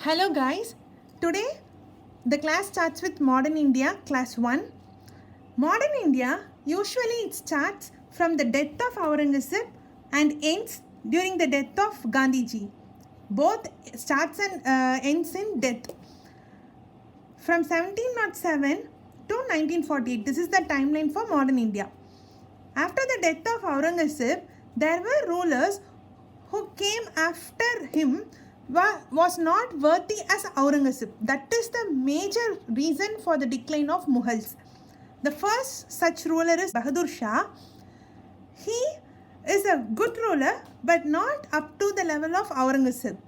Hello guys, today the class starts with Modern India, class 1. Modern India usually it starts from the death of Aurangzeb and ends during the death of Gandhiji. Both starts and ends in death. From 1707 to 1948, this is the timeline for Modern India. After the death of Aurangzeb, there were rulers who came after him was not worthy as Aurangzeb. That is the major reason for the decline of Mughals. The first such ruler is Bahadur Shah. He is a good ruler but not up to the level of Aurangzeb.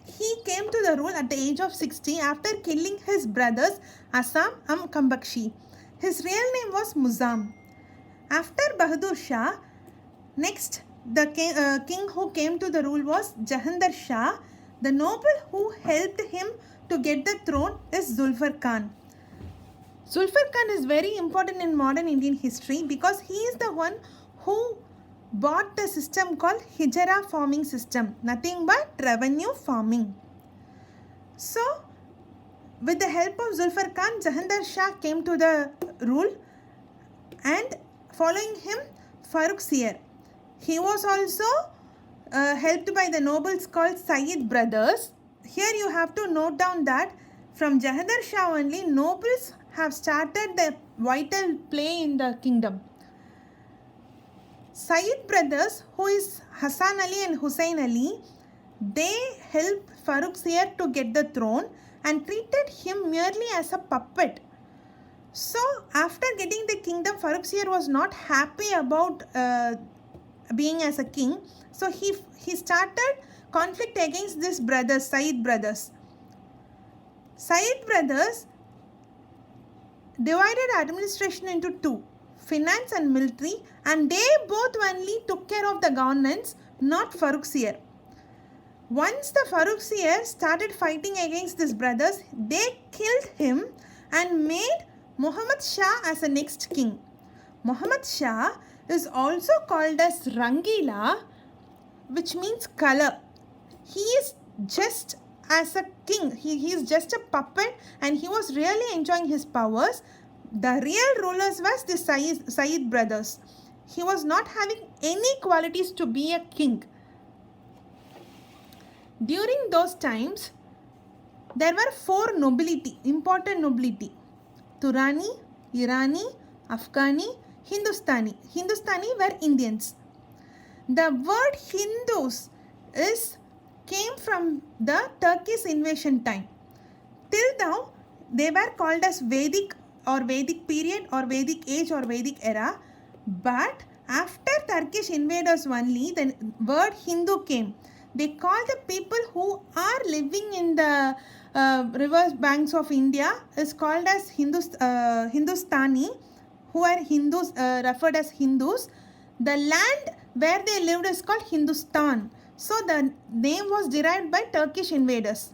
He came to the rule at the age of 60 after killing his brothers Assam and Kambakshi. His real name was Muzam. After Bahadur Shah, next the king who came to the rule was Jahandar Shah. The noble who helped him to get the throne is Zulfar Khan. Zulfar Khan is very important in modern Indian history because he is the one who bought the system called Hijra farming system, nothing but revenue farming. So, with the help of Zulfar Khan, Jahandar Shah came to the rule, and following him, Farrukh Siyar. He was also helped by the nobles called Sayyid brothers. Here you have to note down that from Jahandar Shah only, nobles have started the vital play in the kingdom. Sayyid brothers, who is Hassan Ali and Hussain Ali, they helped Farrukh Siyar to get the throne and treated him merely as a puppet. So, after getting the kingdom, Farrukh Siyar was not happy about being as a king. So, he started conflict against this brothers, Sayyid brothers. Sayyid brothers divided administration into two, finance and military, and they both only took care of the governance, not Farrukh Siyar. Once the Farrukh Siyar started fighting against these brothers, they killed him and made Muhammad Shah as the next king. Muhammad Shah is also called as Rangila, which means color. He is just as a king. He is just a puppet and he was really enjoying his powers. The real rulers was the Sayyid brothers. He was not having any qualities to be a king. During those times, there were four nobility, important nobility. Turani, Irani, Afghani, Hindustani. Hindustani were Indians. The word Hindus came from the Turkish invasion time. Till now, they were called as Vedic or Vedic period or Vedic age or Vedic era. But after Turkish invaders only, the word Hindu came. They call the people who are living in the river banks of India is called as Hindustani, who are Hindus, referred as Hindus. The land where they lived is called Hindustan. So the name was derived by Turkish invaders.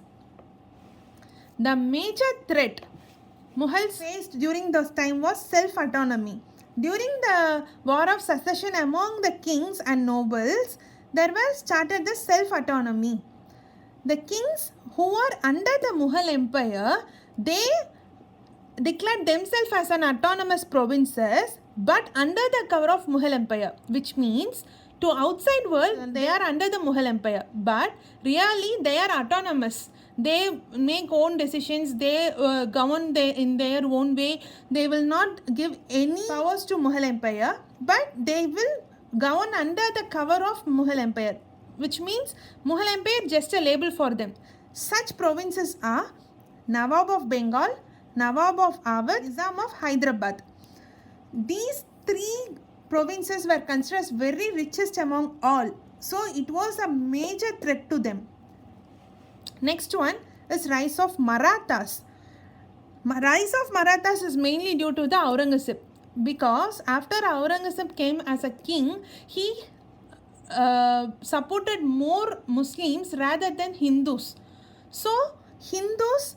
The major threat Mughals faced during this time was self-autonomy. During the War of Succession among the kings and nobles, there was started the self-autonomy. The kings who were under the Mughal Empire, they declared themselves as an autonomous provinces but under the cover of Mughal Empire, which means to outside world they are under the Mughal Empire, but really they are autonomous. They make own decisions, they govern in their own way. They will not give any powers to Mughal Empire, but they will govern under the cover of Mughal Empire, which means Mughal Empire just a label for them. Such provinces are Nawab of Bengal, Nawab of Awadh, Nizam of Hyderabad. These three provinces were considered as very richest among all. So it was a major threat to them. Next one is rise of Marathas. Rise of Marathas is mainly due to the Aurangzeb, because after Aurangzeb came as a king, he supported more Muslims rather than Hindus. So Hindus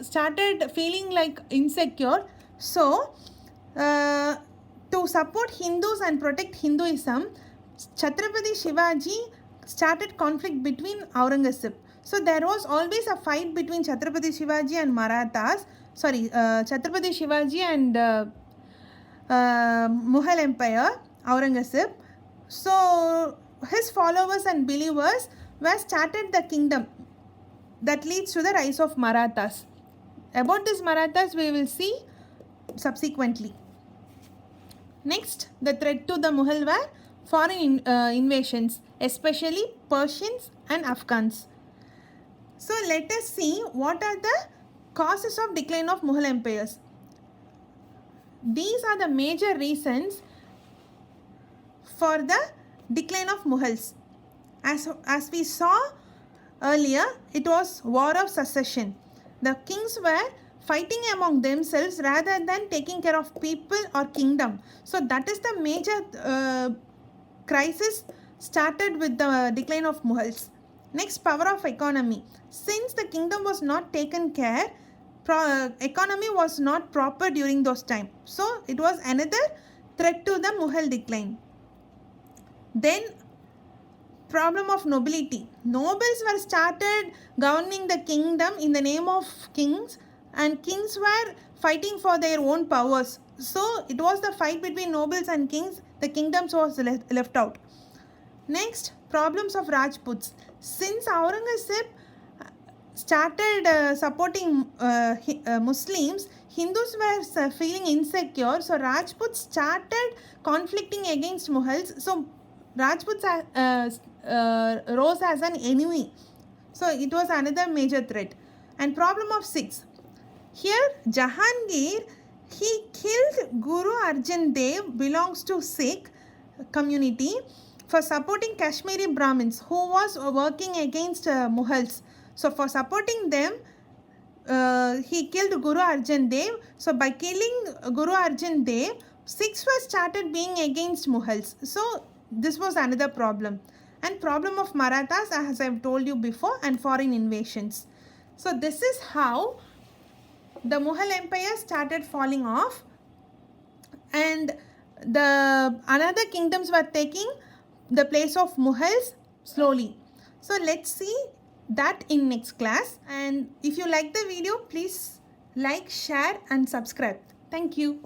started feeling like insecure. So to support Hindus and protect Hinduism, Chhatrapati Shivaji started conflict between Aurangzeb. So there was always a fight between Chhatrapati Shivaji and Marathas. Chhatrapati Shivaji and Mughal Empire, Aurangzeb. So his followers and believers were started the kingdom that leads to the rise of Marathas. About this Marathas we will see subsequently. Next, the threat to the Mughal were foreign invasions, especially Persians and Afghans. So let us see what are the causes of decline of Mughal empires. These are the major reasons for the decline of Mughals. As we saw earlier, it was war of succession. The kings were fighting among themselves rather than taking care of people or kingdom. So that is the major crisis started with the decline of Mughals. Next, power of economy. Since the kingdom was not taken care, economy was not proper during those times. So it was another threat to the Mughal decline. Then problem of nobility. Nobles were started governing the kingdom in the name of kings, and kings were fighting for their own powers. So it was the fight between nobles and kings. The kingdoms was left out. Next, problems of Rajputs. Since Aurangzeb started supporting Muslims, Hindus were feeling insecure. So Rajputs started conflicting against Mughals. So Rajputs rose as an enemy. So it was another major threat. And problem of 6. Here Jahangir, he killed Guru Arjan Dev, belongs to Sikh community, for supporting Kashmiri Brahmins who was working against Mughals. So for supporting them, he killed Guru Arjan Dev. So by killing Guru Arjan Dev, Sikhs were started being against Mughals. So this was another problem. And problem of Marathas, as I have told you before, and foreign invasions. So this is how the Mughal Empire started falling off, and the another kingdoms were taking the place of Mughals slowly. So let's see that in next class. And if you like the video, please like, share and subscribe. Thank you.